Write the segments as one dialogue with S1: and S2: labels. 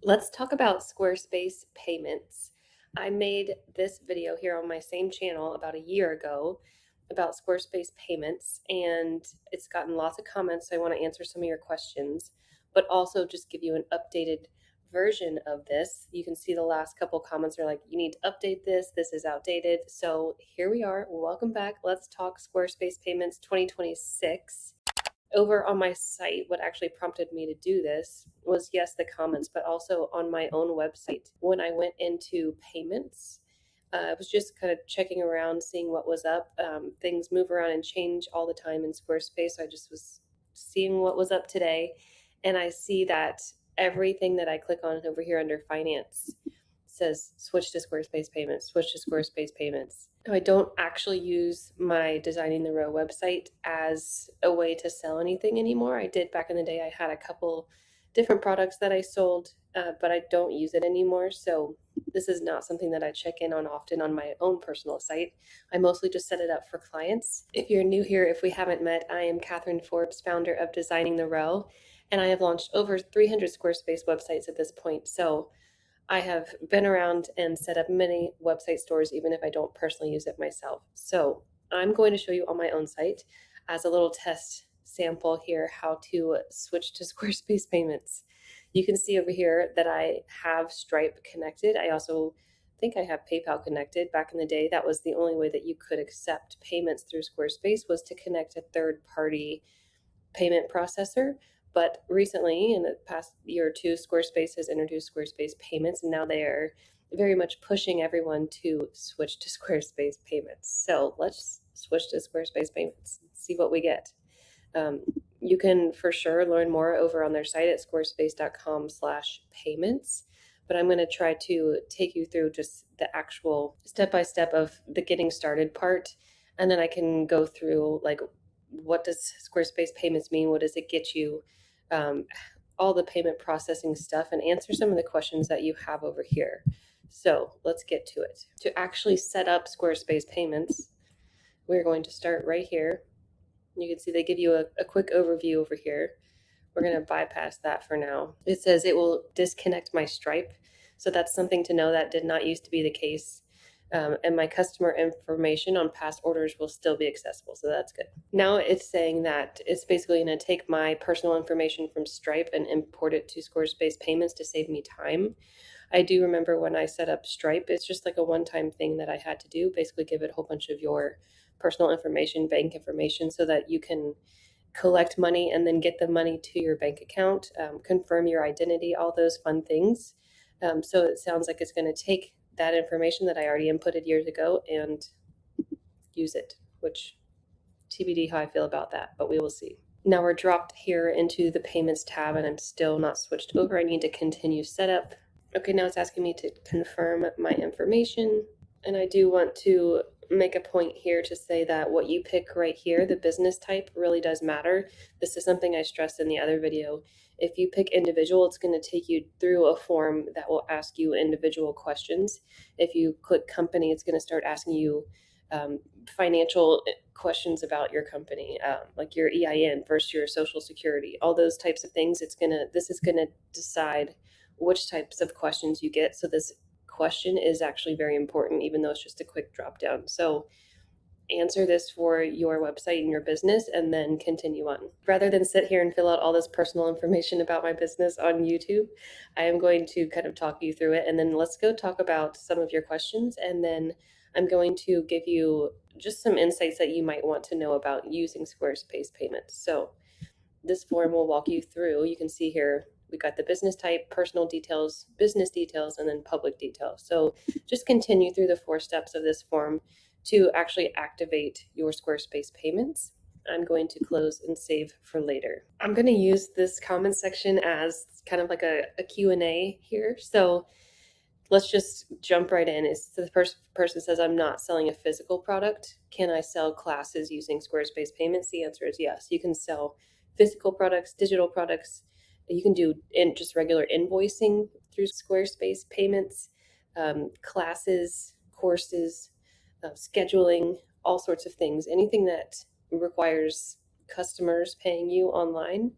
S1: Let's talk about Squarespace payments. I made this video here on my same channel about a year ago about Squarespace payments, and it's gotten lots of comments. So I want to answer some of your questions, but also just give you an updated version of this. You can see the last couple comments are like, you need to update this. This is outdated. So here we are. Welcome back. Let's talk Squarespace payments 2026. Over on my site, what actually prompted me to do this was, yes, the comments, but also on my own website. When I went into payments, I was just kind of checking around, seeing what was up. Things move around and change all the time in Squarespace. So I just was seeing what was up today. And I see that everything that I click on over here under finance says switch to Squarespace payments, switch to Squarespace payments. I don't actually use my Designing the Row website as a way to sell anything anymore. I did back in the day. I had a couple different products that I sold, but I don't use it anymore. So this is not something that I check in on often on my own personal site. I mostly just set it up for clients. If you're new here, if we haven't met, I am Catherine Forbes, founder of Designing the Row, and I have launched over 300 Squarespace websites at this point. So I have been around and set up many website stores, even if I don't personally use it myself. So I'm going to show you on my own site as a little test sample here how to switch to Squarespace payments. You can see over here that I have Stripe connected. I also think I have PayPal connected. Back in the day, that was the only way that you could accept payments through Squarespace, was to connect a third-party payment processor. But recently, in the past year or two, Squarespace has introduced Squarespace payments, and now they are very much pushing everyone to switch to Squarespace payments. So let's switch to Squarespace payments, see what we get. You can for sure learn more over on their site at squarespace.com/payments. But I'm going to try to take you through just the actual step-by-step of the getting started part. And then I can go through, like, what does Squarespace payments mean? What does it get you? Um, all the payment processing stuff, and answer some of the questions that you have over here. So let's get to it. To actually set up Squarespace payments, we're going to start right here. You can see they give you a quick overview over here. We're going to bypass that for now. It says it will disconnect my Stripe. So that's something to know. That did not used to be the case. And my customer information on past orders will still be accessible. So that's good. Now it's saying that it's basically going to take my personal information from Stripe and import it to Squarespace payments to save me time. I do remember when I set up Stripe, it's just like a one-time thing that I had to do, basically give it a whole bunch of your personal information, bank information, so that you can collect money and then get the money to your bank account, confirm your identity, all those fun things. So it sounds like it's going to take that information that I already inputted years ago and use it, which TBD how I feel about that, but we will see. Now we're dropped here into the payments tab and I'm still not switched over. I need to continue setup. Okay, now it's asking me to confirm my information. And I do want to make a point here to say that what you pick right here, the business type, really does matter. This is something I stressed in the other video. If you pick individual, it's going to take you through a form that will ask you individual questions. If you click company, it's going to start asking you financial questions about your company, like your EIN versus your social security, all those types of things. This is gonna decide which types of questions you get. So this question is actually very important, even though it's just a quick drop down. So answer this for your website and your business and then continue on. Rather than sit here and fill out all this personal information about my business on YouTube, I am going to kind of talk you through it, and then let's go talk about some of your questions, and then I'm going to give you just some insights that you might want to know about using Squarespace payments. So this form will walk you through. You can see here we got the business type, personal details, business details, and then public details. So just continue through the 4 steps of this form to actually activate your Squarespace payments. I'm going to close and save for later. I'm going to use this comment section as kind of like a Q&A here. So let's just jump right in. The first person says, I'm not selling a physical product. Can I sell classes using Squarespace payments? The answer is yes. You can sell physical products, digital products. You can do just regular invoicing through Squarespace payments, classes, courses, scheduling, all sorts of things. Anything that requires customers paying you online,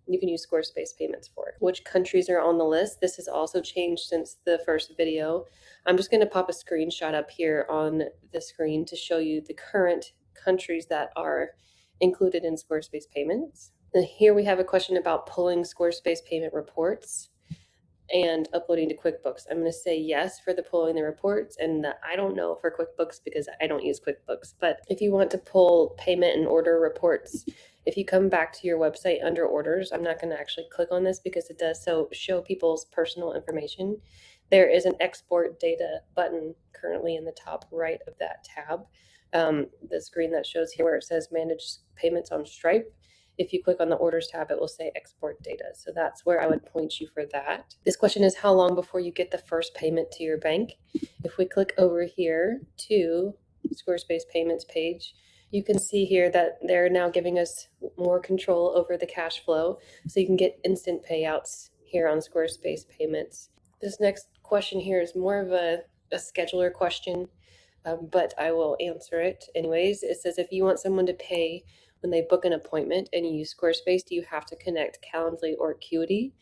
S1: you can use Squarespace payments for. Which countries are on the list? This has also changed since the first video. I'm just going to pop a screenshot up here on the screen to show you the current countries that are included in Squarespace payments. And here we have a question about pulling Squarespace payment reports and uploading to QuickBooks. I'm going to say yes for the pulling the reports, and I don't know for QuickBooks because I don't use QuickBooks. But if you want to pull payment and order reports, if you come back to your website under orders, I'm not going to actually click on this because it does so show people's personal information. There is an export data button currently in the top right of that tab. The screen that shows here where it says manage payments on Stripe. If you click on the orders tab, it will say export data. So that's where I would point you for that. This question is how long before you get the first payment to your bank? If we click over here to Squarespace payments page, you can see here that they're now giving us more control over the cash flow. So you can get instant payouts here on Squarespace payments. This next question here is more of a scheduler question, but I will answer it anyways. It says if you want someone to pay when they book an appointment and you use Squarespace, do you have to connect Calendly or Acuity?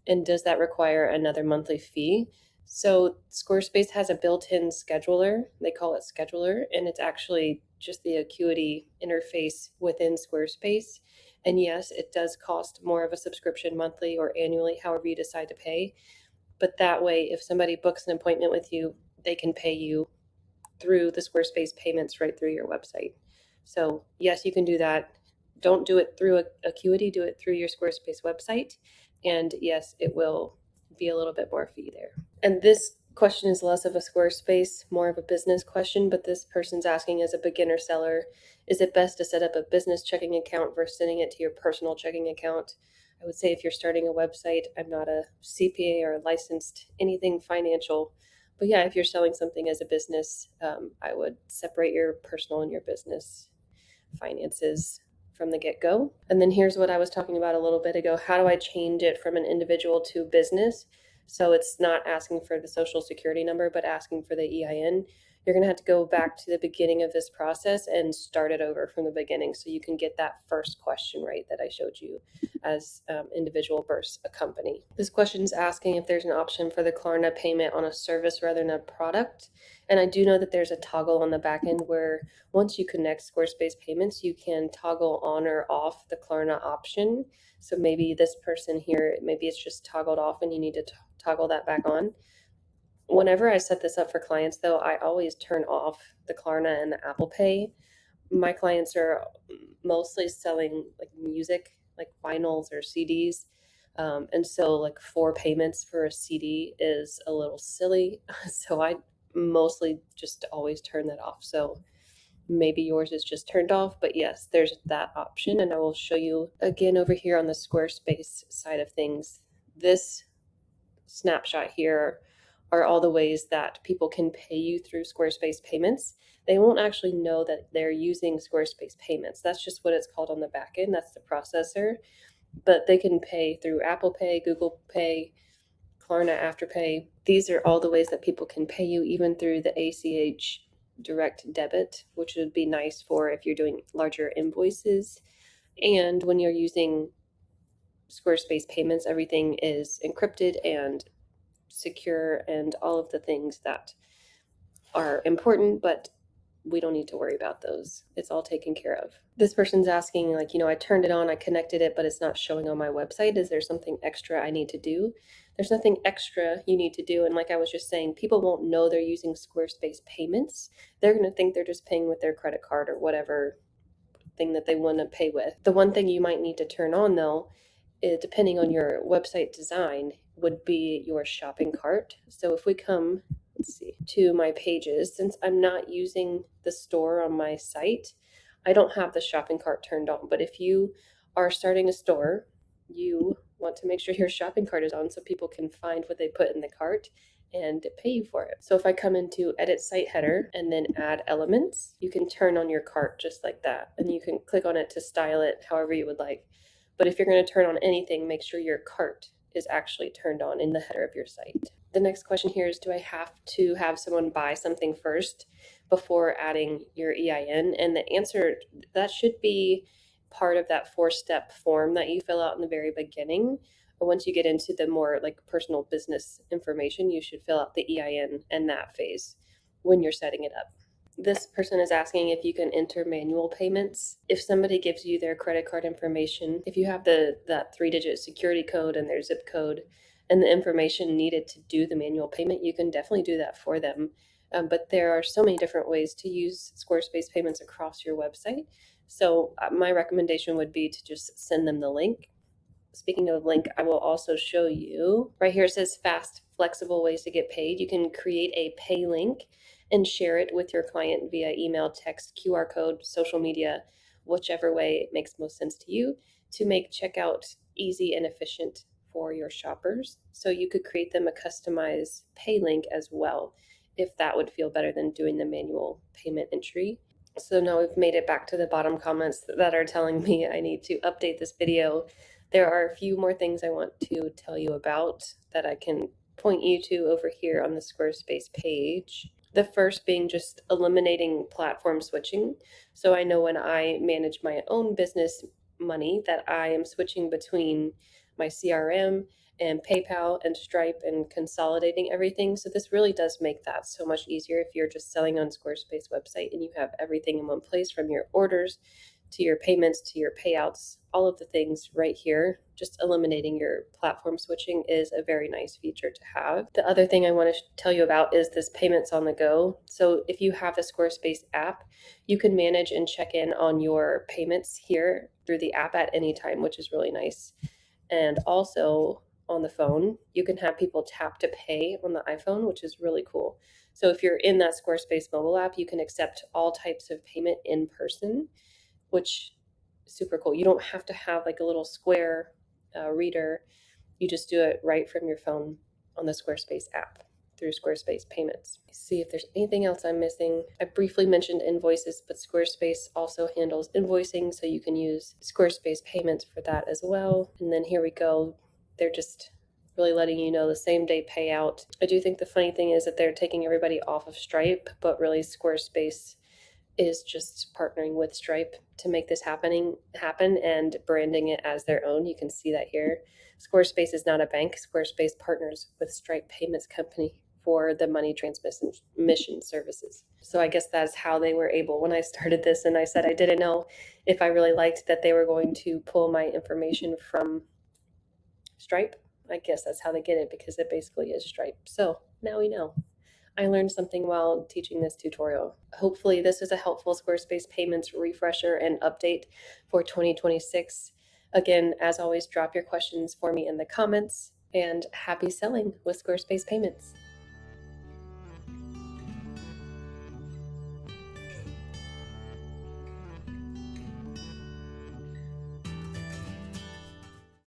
S1: And does that require another monthly fee? So Squarespace has a built-in scheduler. They call it Scheduler, and it's actually just the Acuity interface within Squarespace. And yes, it does cost more of a subscription monthly or annually, however you decide to pay. But that way, if somebody books an appointment with you, they can pay you through the Squarespace payments right through your website. So yes, you can do that. Don't do it through Acuity, do it through your Squarespace website. And yes, it will be a little bit more fee there. And this question is less of a Squarespace, more of a business question, but this person's asking as a beginner seller, is it best to set up a business checking account versus sending it to your personal checking account? I would say if you're starting a website, I'm not a CPA or licensed anything financial, but yeah, if you're selling something as a business, I would separate your personal and your business finances from the get-go. And then here's what I was talking about a little bit ago. How do I change it from an individual to business? So it's not asking for the social security number, but asking for the EIN. You're going to have to go back to the beginning of this process and start it over from the beginning so you can get that first question right that I showed you as individual versus a company. This question is asking if there's an option for the Klarna payment on a service rather than a product. And I do know that there's a toggle on the back end where once you connect Squarespace payments, you can toggle on or off the Klarna option. So maybe this person here, maybe it's just toggled off and you need to toggle that back on. Whenever I set this up for clients, though, I always turn off the Klarna and the Apple Pay. My clients are mostly selling like music, like vinyls or CDs. And so like 4 payments for a CD is a little silly. So I mostly just always turn that off. So maybe yours is just turned off, but yes, there's that option. And I will show you again over here on the Squarespace side of things. This snapshot here are all the ways that people can pay you through Squarespace payments. They won't actually know that they're using Squarespace payments. That's just what it's called on the back end. That's the processor. But they can pay through Apple Pay, Google Pay, Klarna Afterpay. These are all the ways that people can pay you, even through the ACH direct debit, which would be nice for if you're doing larger invoices. And when you're using Squarespace payments, everything is encrypted and secure and all of the things that are important, but we don't need to worry about those. It's all taken care of. This person's asking, like, I turned it on, I connected it, but it's not showing on my website. Is there something extra I need to do? There's nothing extra you need to do. And like I was just saying, people won't know they're using Squarespace payments. They're going to think they're just paying with their credit card or whatever thing that they want to pay with. The one thing you might need to turn on, though, depending on your website design, would be your shopping cart. So if we come, let's see, to my pages, since I'm not using the store on my site, I don't have the shopping cart turned on. But if you are starting a store, you want to make sure your shopping cart is on so people can find what they put in the cart and pay you for it. So if I come into edit site header and then add elements, you can turn on your cart just like that. And you can click on it to style it however you would like. But if you're going to turn on anything, make sure your cart is actually turned on in the header of your site. The next question here is, do I have to have someone buy something first before adding your EIN? And the answer, that should be part of that 4-step form that you fill out in the very beginning. But once you get into the more like personal business information, you should fill out the EIN and that phase when you're setting it up. This person is asking if you can enter manual payments. If somebody gives you their credit card information, if you have that 3-digit security code and their zip code and the information needed to do the manual payment, you can definitely do that for them. But there are so many different ways to use Squarespace payments across your website. So my recommendation would be to just send them the link. Speaking of link, I will also show you right here. It says fast, flexible ways to get paid. You can create a pay link and share it with your client via email, text, QR code, social media, whichever way it makes most sense to you to make checkout easy and efficient for your shoppers. So you could create them a customized pay link as well, if that would feel better than doing the manual payment entry. So now we've made it back to the bottom comments that are telling me I need to update this video. There are a few more things I want to tell you about that I can point you to over here on the Squarespace page. The first being just eliminating platform switching. So I know when I manage my own business money that I am switching between my CRM and PayPal and Stripe and consolidating everything. So this really does make that so much easier if you're just selling on Squarespace website and you have everything in one place, from your orders to your payments to your payouts, all of the things right here. Just eliminating your platform switching is a very nice feature to have. The other thing I want to tell you about is this payments on the go. So if you have the Squarespace app, you can manage and check in on your payments here through the app at any time, which is really nice. And also on the phone, you can have people tap to pay on the iPhone, which is really cool. So if you're in that Squarespace mobile app, you can accept all types of payment in person, which is super cool. You don't have to have like a little square reader. You just do it right from your phone on the Squarespace app through Squarespace payments. See if there's anything else I'm missing. I briefly mentioned invoices, but Squarespace also handles invoicing, so you can use Squarespace payments for that as well. And then here we go. They're just really letting you know the same day payout. I do think the funny thing is that they're taking everybody off of Stripe, but really Squarespace is just partnering with Stripe to make this happen and branding it as their own. You can see that here. Squarespace is not a bank. Squarespace partners with Stripe Payments Company for the money transmission services. So I guess that's how they were able, when I started this and I said I didn't know if I really liked that they were going to pull my information from Stripe. I guess that's how they get it, because it basically is Stripe. So now we know. I learned something while teaching this tutorial. Hopefully this is a helpful Squarespace payments refresher and update for 2026. Again, as always, drop your questions for me in the comments, and happy selling with Squarespace payments.